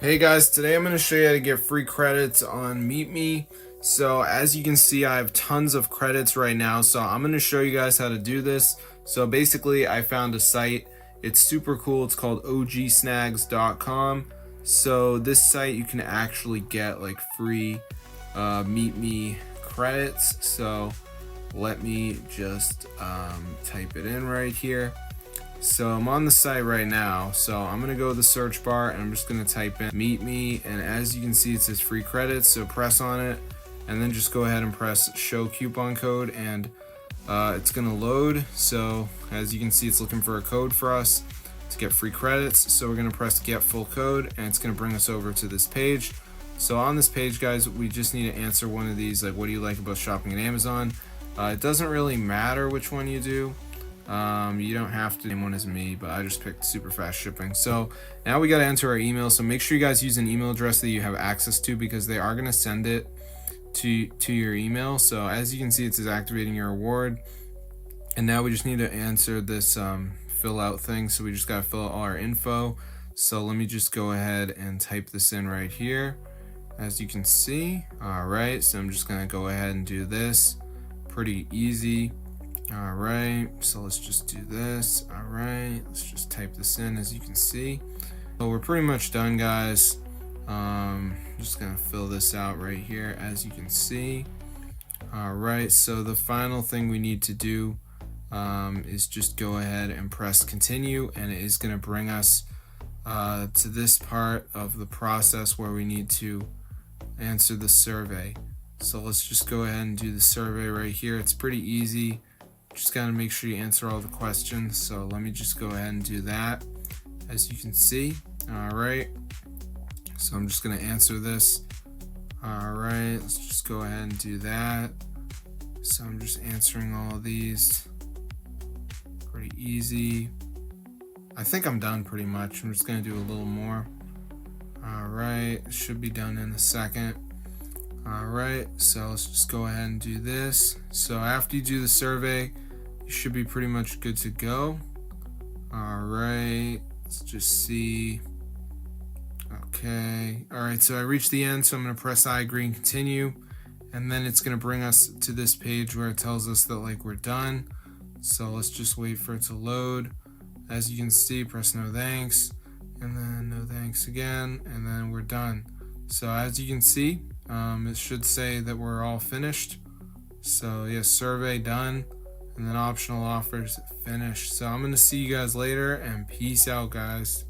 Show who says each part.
Speaker 1: Hey guys, today I'm going to show you how to get free credits on MeetMe. So as you can see, I have tons of credits right now, so I'm going to show you guys how to do this. So basically, I found a site. It's super cool. It's called ogsnags.com. So this site, you can actually get like free MeetMe credits. So let me just type it in right here. So I'm on the site right now, so I'm gonna go to the search bar and I'm just gonna type in MeetMe, and as you can see it says free credits, so press on it and then just go ahead and press show coupon code, and it's gonna load. So as you can see, it's looking for a code for us to get free credits, so we're gonna press get full code and it's gonna bring us over to this page. So on this page, guys, we just need to answer one of these, like, what do you like about shopping at Amazon? It doesn't really matter which one you do. You don't have to. Name one as me, but I just picked super fast shipping. So now we got to enter our email. So make sure you guys use an email address that you have access to, because they are going to send it to your email. So as you can see, it says activating your reward, and now we just need to answer this fill out thing. So we just got to fill out all our info. So let me just go ahead and type this in right here, as you can see. All right, so I'm just going to go ahead and do this. Pretty easy. All right, so let's just do this. All right, let's just type this in, as you can see. So we're pretty much done, guys. Just gonna fill this out right here, as you can see. All right, so the final thing we need to do is just go ahead and press continue, and it is gonna bring us to this part of the process where we need to answer the survey. So let's just go ahead and do the survey right here. It's pretty easy. Just gotta make sure you answer all the questions. So let me just go ahead and do that, as you can see. All right, so I'm just gonna answer this. All right, let's just go ahead and do that. So I'm just answering all of these. Pretty easy. I think I'm done pretty much. I'm just gonna do a little more. All right, it should be done in a second. All right, so let's just go ahead and do this. So after you do the survey, you should be pretty much good to go. All right, let's just see. Okay, all right, so I reached the end, so I'm gonna press I agree and continue, and then it's gonna bring us to this page where it tells us that, like, we're done. So let's just wait for it to load. As you can see, press no thanks, and then no thanks again, and then we're done. So as you can see, it should say that we're all finished. So yes, survey done, and then optional offers finished. So I'm gonna see you guys later, and peace out, guys.